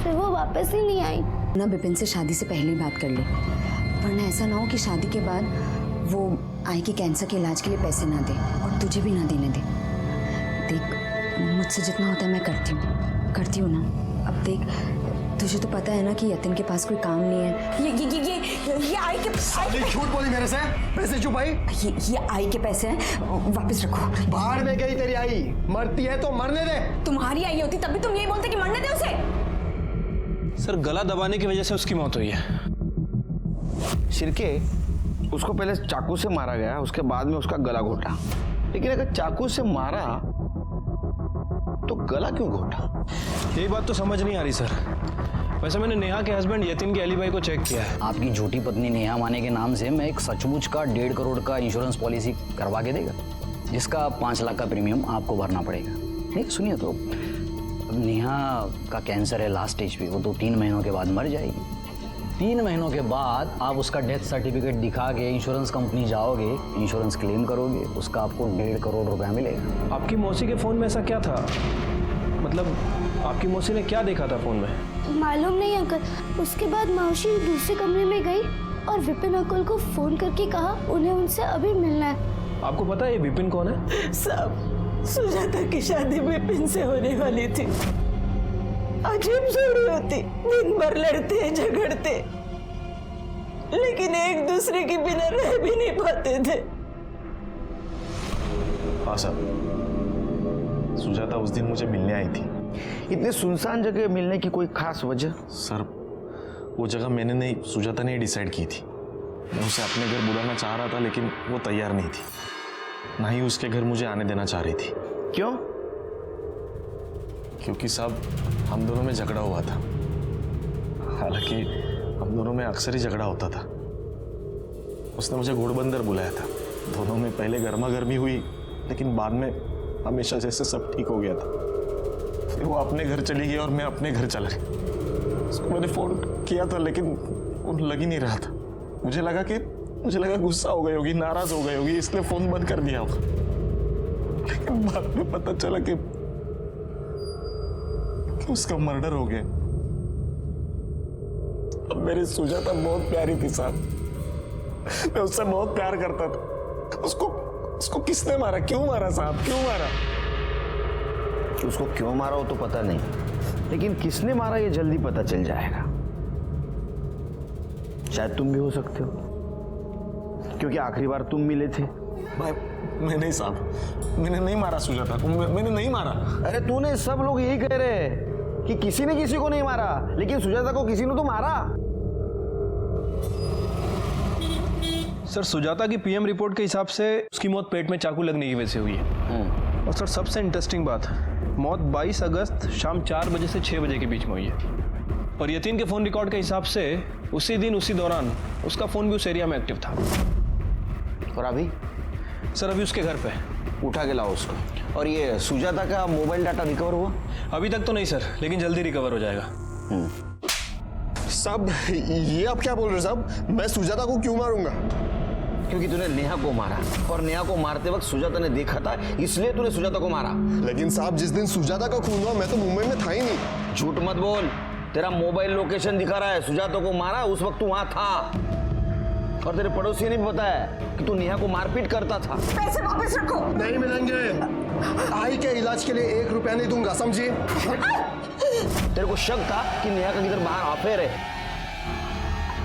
Speaker 6: फिर वो वापस ही नहीं आई।
Speaker 3: ना विपिन से शादी से पहले ही बात कर ले, वरना ऐसा ना हो कि शादी के बाद वो आई के कैंसर के इलाज के लिए पैसे ना दे और तुझे भी ना देने दे। देख मुझसे जितना होता है मैं करती हूँ ना। अब देख तुझे तो पता है ना कि यतिन के पास कोई काम नहीं है। ये आई के
Speaker 11: झूठ बोली मेरे से। पैसे छुपाई?
Speaker 3: ये आई के पैसे हैं, वापस रखो।
Speaker 11: बाहर में गई तेरी आई, मरती है तो मरने दे।
Speaker 8: तुम्हारी आई होती तब भी तुम यही बोलते कि मरने दे उसे।
Speaker 2: सर गला दबाने की वजह से उसकी मौत हुई है।
Speaker 10: शिरके, उसको पहले चाकू से मारा गया, उसके बाद में उसका गला घोटा। लेकिन अगर चाकू से मारा तो गला क्यों घोटा?
Speaker 2: यही बात तो समझ नहीं आ रही सर। वैसे मैंने नेहा के हस्बैंड यतिन के एलिबाई को चेक किया है।
Speaker 4: आपकी झूठी पत्नी नेहा माने के नाम से मैं एक सचमुच का 1.5 करोड़ का इंश्योरेंस पॉलिसी करवा के देगा, जिसका 5 लाख का प्रीमियम आपको भरना पड़ेगा। नहीं सुनिए तो, अब नेहा का कैंसर है लास्ट स्टेज पे, वो तो 3 महीनों के बाद मर जाएगी। 3 महीनों के बाद आप उसका डेथ सर्टिफिकेट दिखा के इंश्योरेंस कंपनी जाओगे, इंश्योरेंस क्लेम करोगे, उसका आपको 1.5 करोड़ रुपया मिलेगा।
Speaker 2: आपकी मौसी के फोन में ऐसा क्या था? मतलब आपकी मौसी ने क्या देखा था फोन में?
Speaker 6: मालूम नहीं अंकल, उसके बाद मौसी दूसरे कमरे में गई और विपिन अंकल को फोन करके कहा उन्हें उनसे अभी मिलना है।
Speaker 2: आपको पता है ये विपिन कौन है?
Speaker 7: साहब, सुजाता की शादी विपिन से होने वाली थी। अजीब जोड़ी होती, दिन भर लड़ते झगड़ते, लेकिन एक दूसरे के बिना रह भी नहीं पाते थे।
Speaker 5: हाँ साहब, सुजाता उस दिन मुझे मिलने आई थी।
Speaker 10: इतने सुनसान जगह मिलने की कोई खास वजह?
Speaker 5: सर वो जगह मैंने नहीं, सुजाता ने डिसाइड की थी। मैं उसे अपने घर बुलाना चाह रहा था लेकिन वो तैयार नहीं थी। ना ही उसके घर मुझे आने देना चाह रही थी।
Speaker 10: क्यों?
Speaker 5: क्योंकि साहब हम दोनों में झगड़ा हुआ था। हालांकि हम दोनों में अक्सर ही झगड़ा होता था। उसने मुझे घोड़बंदर बुलाया था। दोनों में पहले गर्मा गर्मी हुई, लेकिन बाद में हमेशा जैसे सब ठीक हो गया था। फिर वो अपने घर चली गई और मैं अपने घर चला गया। उसको मैंने फोन किया था, लेकिन फोन लग ही नहीं रहा था। मुझे लगा गुस्सा हो गई होगी, नाराज हो गई होगी, इसलिए फोन बंद कर दिया होगा। लेकिन बाद में पता चला कि उसका मर्डर हो गया। अब मेरी सुजाता बहुत प्यारी थी साहब। मैं उससे बहुत प्यार करता था। उसको किसने मारा? क्यों मारा साहब? क्यों मारा?
Speaker 10: उसको क्यों मारा हो तो पता नहीं, लेकिन किसने मारा ये जल्दी पता चल जाएगा। शायद तुम भी हो सकते हो, क्योंकि आखिरी बार तुम मिले थे।
Speaker 5: भाई मैं नहीं साहब, मैंने नहीं मारा सुजाता को। मैंने नहीं मारा।
Speaker 10: अरे तूने, सब लोग यही कह रहे हैं कि किसी ने किसी को नहीं मारा, लेकिन सुजाता को किसी ने तो मारा।
Speaker 2: सर, सुजाता की पीएम रिपोर्ट के हिसाब से उसकी मौत पेट में चाकू लगने की वजह से हुई है। और सर, सबसे इंटरेस्टिंग बात, मौत 22 अगस्त शाम 4 बजे से 6 बजे के बीच में हुई है। और यतीन के फोन रिकॉर्ड के हिसाब से उसी दिन उसी दौरान उसका फोन भी उस एरिया में एक्टिव था।
Speaker 10: और अभी?
Speaker 2: सर, अभी उसके घर पे।
Speaker 10: उठा के लाओ उसको। और ये सुजाता का मोबाइल डाटा रिकवर हुआ?
Speaker 2: अभी तक तो नहीं सर, लेकिन जल्दी रिकवर हो जाएगा।
Speaker 11: साहब ये आप क्या बोल रहे हो साहब? मैं सुजाता को क्यों मारूंगा?
Speaker 10: क्योंकि तूने नेहा को मारा, और नेहा को मारते वक्त सुजाता ने देखा था, इसलिए तूने सुजाता को मारा।
Speaker 11: लेकिन साहब जिस दिन सुजाता का खून हुआ मैं तो मुंबई में था ही नहीं।
Speaker 10: झूठ मत बोल, तेरा मोबाइल लोकेशन दिखा रहा है। सुजाता को मारा उस वक्त तू वहां था। और तेरे पड़ोसी ने भी बताया कि तू नेहा को मारपीट करता था।
Speaker 7: पैसे वापस रखो।
Speaker 11: नहीं मिलेंगे। आई के इलाज के लिए 1 रुपया नहीं दूंगा, समझिए।
Speaker 10: तेरे को शक था कि नेहा का किधर बाहर अफेयर है?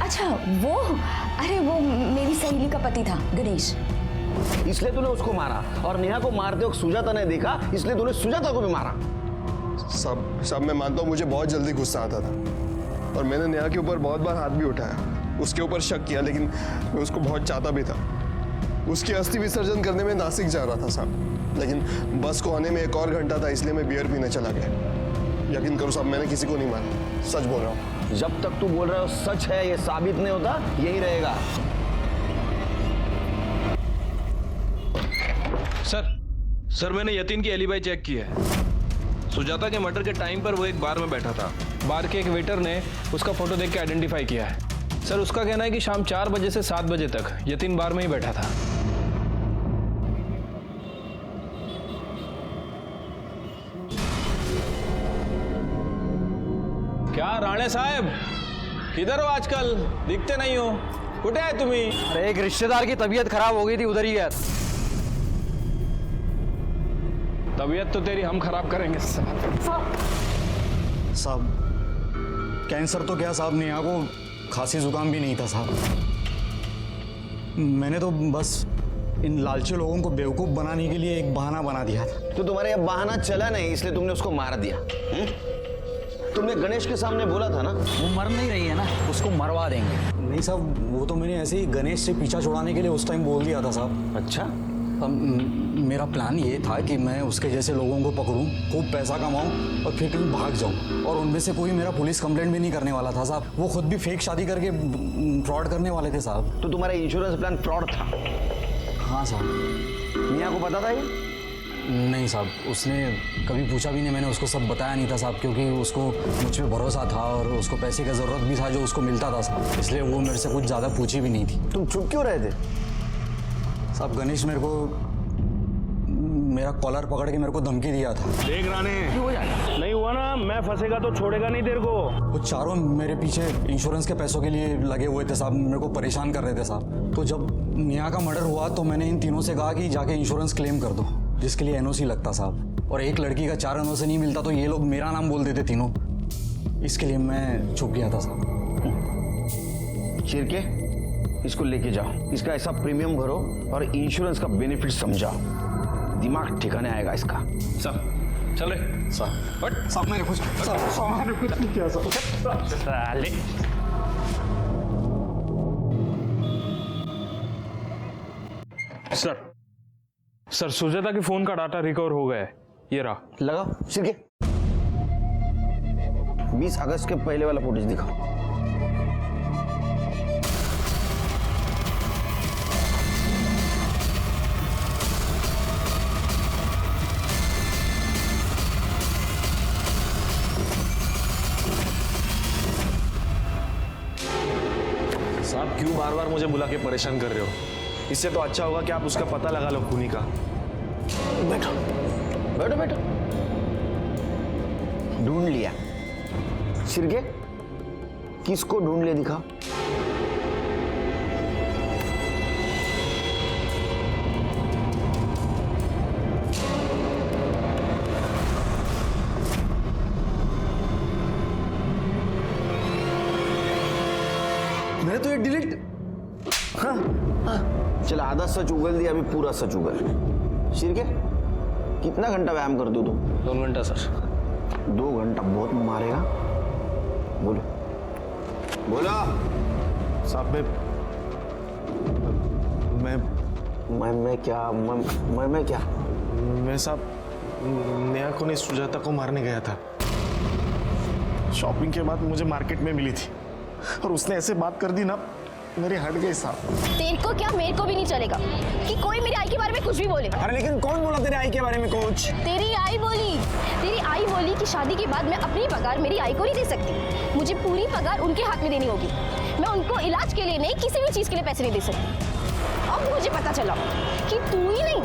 Speaker 3: अच्छा वो, अरे वो मेरी सहेली का पति था, गणेश।
Speaker 10: इसलिए तूने उसको मारा, और नेहा को मारते वक्त सुजाता ने देखा, इसलिए तूने सुजाता को भी मारा।
Speaker 11: सब मैं मानता हूँ मुझे बहुत जल्दी गुस्सा आता था, और मैंने नेहा के ऊपर बहुत बार हाथ भी उठाया, उसके ऊपर शक किया, लेकिन मैं उसको बहुत चाहता भी था। उसकी अस्थि विसर्जन करने में नासिक जा रहा था साहब, लेकिन बस को आने में 1 और घंटा था, इसलिए मैं बियर पीने चला गया। यकीन करो साहब, मैंने किसी को नहीं मारा, सच बोल रहा हूँ।
Speaker 10: जब तक तू बोल रहा है सच है, ये साबित नहीं होता, यही रहेगा।
Speaker 2: सर, मैंने यतीन की एलिबाई चेक की है। सुजाता के मर्डर के टाइम पर वो एक बार में बैठा था। बार के एक वेटर ने उसका फोटो देख के आइडेंटिफाई किया है। सर, उसका कहना है कि शाम 4 बजे से 7 बजे तक यतीन बार में ही बैठा था। क्या राणे साहब, किधर हो आजकल? दिखते नहीं हो, कुठे आहे तुम्ही?
Speaker 4: अरे एक रिश्तेदार की तबीयत खराब हो गई थी, उधर ही गया।
Speaker 2: तबीयत तो तेरी हम खराब करेंगे
Speaker 9: साहब कैंसर तो क्या साहब, नेहा को खांसी जुकाम भी नहीं था साहब। मैंने तो बस इन लालची लोगों को बेवकूफ बनाने के लिए एक बहाना बना दिया था।
Speaker 10: तो तुम्हारे ये बहाना चला नहीं, इसलिए तुमने उसको मार दिया। तुमने गणेश के सामने बोला था ना,
Speaker 4: वो मर नहीं रही है ना, उसको मरवा देंगे।
Speaker 9: नहीं साहब, वो तो मैंने ऐसे ही गणेश से पीछा छुड़ाने के लिए उस टाइम बोल दिया था साहब।
Speaker 10: अच्छा,
Speaker 9: मेरा प्लान ये था कि मैं उसके जैसे लोगों को पकड़ूं, खूब पैसा कमाऊं और फिर कहीं भाग जाऊं। और उनमें से कोई मेरा पुलिस कंप्लेंट भी नहीं करने वाला था साहब। वो खुद भी फेक शादी करके फ्रॉड करने वाले थे साहब।
Speaker 10: तो तुम्हारा इंश्योरेंस प्लान फ्रॉड था?
Speaker 9: हाँ साहब।
Speaker 10: मियाँ को पता था ये?
Speaker 9: नहीं साहब, उसने कभी पूछा भी नहीं। मैंने उसको सब बताया नहीं था साहब, क्योंकि उसको मुझ पे भरोसा था और उसको पैसे का ज़रूरत भी था जो उसको मिलता था साहब, इसलिए वो मेरे से कुछ ज़्यादा पूछी भी नहीं थी।
Speaker 10: तुम चुप क्यों रहे थे?
Speaker 9: साहब गणेश मेरे को मेरा कॉलर पकड़ के मेरे को धमकी दिया था।
Speaker 2: देख राणे, नहीं हुआ ना, मैं फंसेगा तो छोड़ेगा नहीं तेरे को।
Speaker 9: वो चारों मेरे पीछे इंश्योरेंस के पैसों के लिए लगे हुए थे साहब, मेरे को परेशान कर रहे थे साहब। तो जब नेहा का मर्डर हुआ तो मैंने इन तीनों से कहा कि जाके इंश्योरेंस क्लेम कर दो, जिसके लिए एनओसी लगता साहब। और एक लड़की का 4 एनओसी नहीं मिलता तो ये लोग मेरा नाम बोल देते तीनों, इसके लिए मैं छुप गया था साहब।
Speaker 10: चिरके, इसको लेके जाओ, इसका ऐसा प्रीमियम भरो और इंश्योरेंस का बेनिफिट समझाओ, दिमाग ठिकाने आएगा इसका।
Speaker 2: सर चल रहे साहब, मैंने कुछ नहीं किया साले। सर सुजाता के फोन का डाटा रिकवर हो गया है, ये रहा।
Speaker 10: लगाओ सिरके। 20 अगस्त के पहले वाला फुटेज दिखाओ।
Speaker 5: साहब क्यों बार बार मुझे बुला के परेशान कर रहे हो? इससे तो अच्छा होगा कि आप उसका पता लगा लो खूनी का।
Speaker 10: बैठो बैठो बैठो। ढूंढ लिया सिरके? किसको ढूंढ लिया दिखा। मैंने तो ये डिलीट। हाँ चल, आधा सच उगल दिया, अभी पूरा सच उगल। सिरके कितना घंटा व्यायाम करते हो तुम?
Speaker 1: 2 घंटा सर।
Speaker 10: 2 घंटा बहुत मारेगा। बोलो बोलो।
Speaker 5: साहब
Speaker 10: मैं क्या
Speaker 5: मैं साहब नेहा को नहीं, सुजाता को मारने गया था। शॉपिंग के बाद मुझे मार्केट में मिली थी और उसने ऐसे बात कर दी ना, मेरे हट गए साहब।
Speaker 8: तेरे को क्या, मेरे को भी नहीं चलेगा कि कोई मेरी आई के बारे में कुछ भी बोले।
Speaker 10: अरे लेकिन कौन बोला तेरे आई के बारे में कुछ?
Speaker 8: तेरी आई बोली कि शादी के बाद मैं अपनी पगार मेरी आई को नहीं दे सकती, मुझे पूरी पगार उनके हाथ में देनी होगी। मैं उनको इलाज के लिए नहीं, किसी भी चीज के लिए पैसे नहीं दे सकती। अब मुझे पता चला कि तू ही नहीं,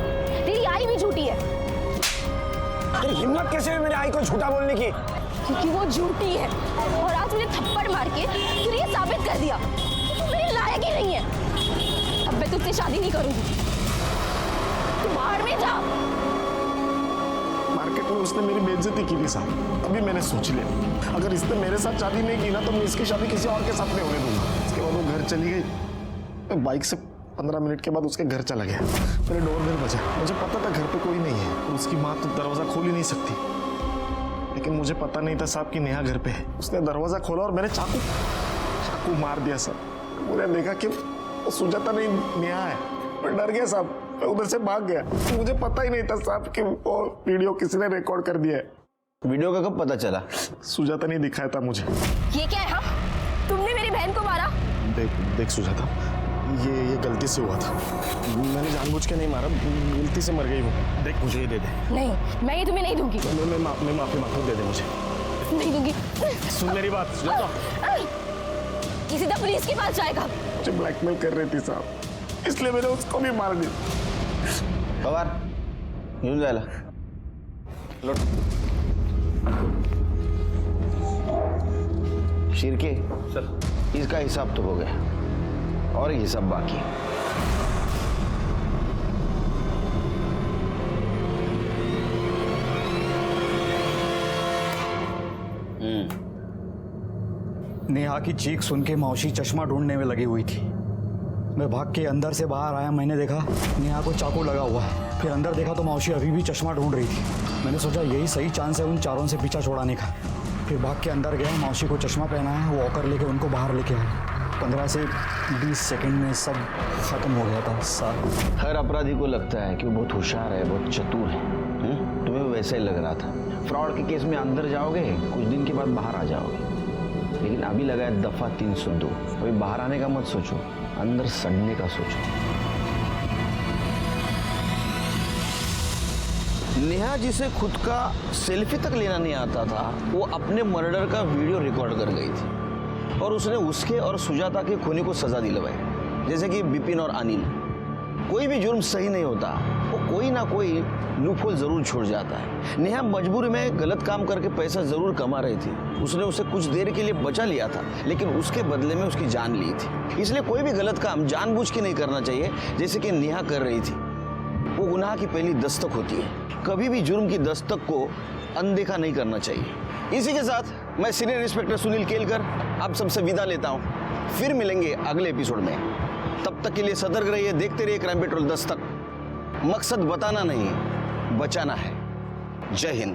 Speaker 8: तेरी आई भी झूठी है।
Speaker 10: तेरी हिम्मत कैसे है मेरे आई को झूठा बोलने की?
Speaker 8: क्योंकि वो झूठी है और आज मुझे थप्पड़ मार के तूने ये साबित कर दिया कि तू मेरे लायक ही नहीं है। अब मैं तुझसे शादी नहीं करूंगी, तू बाहर में जा।
Speaker 5: मार्केट में उसने मेरी बेइज्जती की थी साहब। अभी मैंने सोच लिया, अगर इसने मेरे साथ शादी नहीं की ना तो मैं इसकी शादी किसी और के साथ नहीं होने दूंगा। इसके बाद वो घर चली गई। मैं बाइक से 15 मिनट के बाद उसके घर चला गया। मेरे डोर बेल बजा, मुझे पता था घर पे कोई नहीं है और उसकी माँ तो दरवाजा खोल ही नहीं सकती। लेकिन मुझे पता नहीं था साहब कि नेहा घर पे है। उसने दरवाजा खोला और मैंने चाकू मार दिया साहब। मुझे देखा कि वो सुजाता नहीं नेहा है। मैं डर गया साहब, मैं उधर से भाग गया। मुझे पता ही नहीं था साहब कि वो वीडियो किसी ने रिकॉर्ड कर दिया है।
Speaker 10: वीडियो का कब पता चला?
Speaker 5: सुजाता ने दिखाया था मुझे।
Speaker 8: ये क्या है? हाँ, तुमने मेरी बहन को मारा?
Speaker 5: देख सुजाता, ये गलती से हुआ था। मैंने जानबूझ के नहीं मारा, गलती से मर गई वो। देख मुझे ये दे दे।
Speaker 8: नहीं, मैं ये तुम्हें नहीं दूंगी।
Speaker 5: मैं माफी मांगता, दे दे मुझे।
Speaker 8: नहीं दूंगी।
Speaker 5: सुन मेरी बात सुजाता।
Speaker 8: ये सीधा पुलिस के पास जाएगा।
Speaker 5: मुझे ब्लैकमेल कर रही थी साहब, इसलिए मैंने उसको भी मार दिया।
Speaker 10: पवार येऊन जायला शिरके सर, इसका हिसाब तो हो गया और एक हिसाब बाकी है।
Speaker 9: नेहा की चीख सुन के मौसी चश्मा ढूंढने में लगी हुई थी। मैं भाग के अंदर से बाहर आया, मैंने देखा नेहा को चाकू लगा हुआ है। फिर अंदर देखा तो मौसी अभी भी चश्मा ढूंढ रही थी। मैंने सोचा यही सही चांस है उन चारों से पीछा छुड़ाने का। फिर भाग के अंदर गया, मौसी को चश्मा पहनाया, वो वॉकर लेके उनको बाहर लेके आया। 15 से 20 सेकंड में सब खत्म हो गया था साहब।
Speaker 10: हर अपराधी को लगता है कि वो बहुत होशियार है, बहुत चतुर है। तुम्हें वैसा ही लग रहा था। फ्रॉड के केस में अंदर जाओगे, कुछ दिन के बाद बाहर आ जाओगे। लेकिन अभी लगा है दफा 302। अभी बाहर आने का मत सोचो, अंदर सड़ने का सोचो। नेहा जिसे खुद का सेल्फी तक लेना नहीं आता था, वो अपने मर्डर का वीडियो रिकॉर्ड कर गई थी और उसने उसके और सुजाता के खूनी को सजा दिलवाई। जैसे कि बिपिन और अनिल। कोई भी जुर्म सही नहीं होता, वो कोई ना कोई लूपहोल जरूर छोड़ जाता है। नेहा मजबूरी में गलत काम करके पैसा जरूर कमा रही थी। उसने उसे कुछ देर के लिए बचा लिया था, लेकिन उसके बदले में उसकी जान ली थी। इसलिए कोई भी गलत काम जानबूझ के नहीं करना चाहिए, जैसे कि नेहा कर रही थी। वो गुनाह की पहली दस्तक होती है। कभी भी जुर्म की दस्तक को अनदेखा नहीं करना चाहिए। इसी के साथ मैं सीनियर इंस्पेक्टर सुनील केलकर आप सबसे विदा लेता हूँ। फिर मिलेंगे अगले एपिसोड में। तब तक के लिए सतर्क रहिए, देखते रहिए क्राइम पेट्रोल दस्तक। मकसद बताना नहीं, बचाना है। जय हिंद।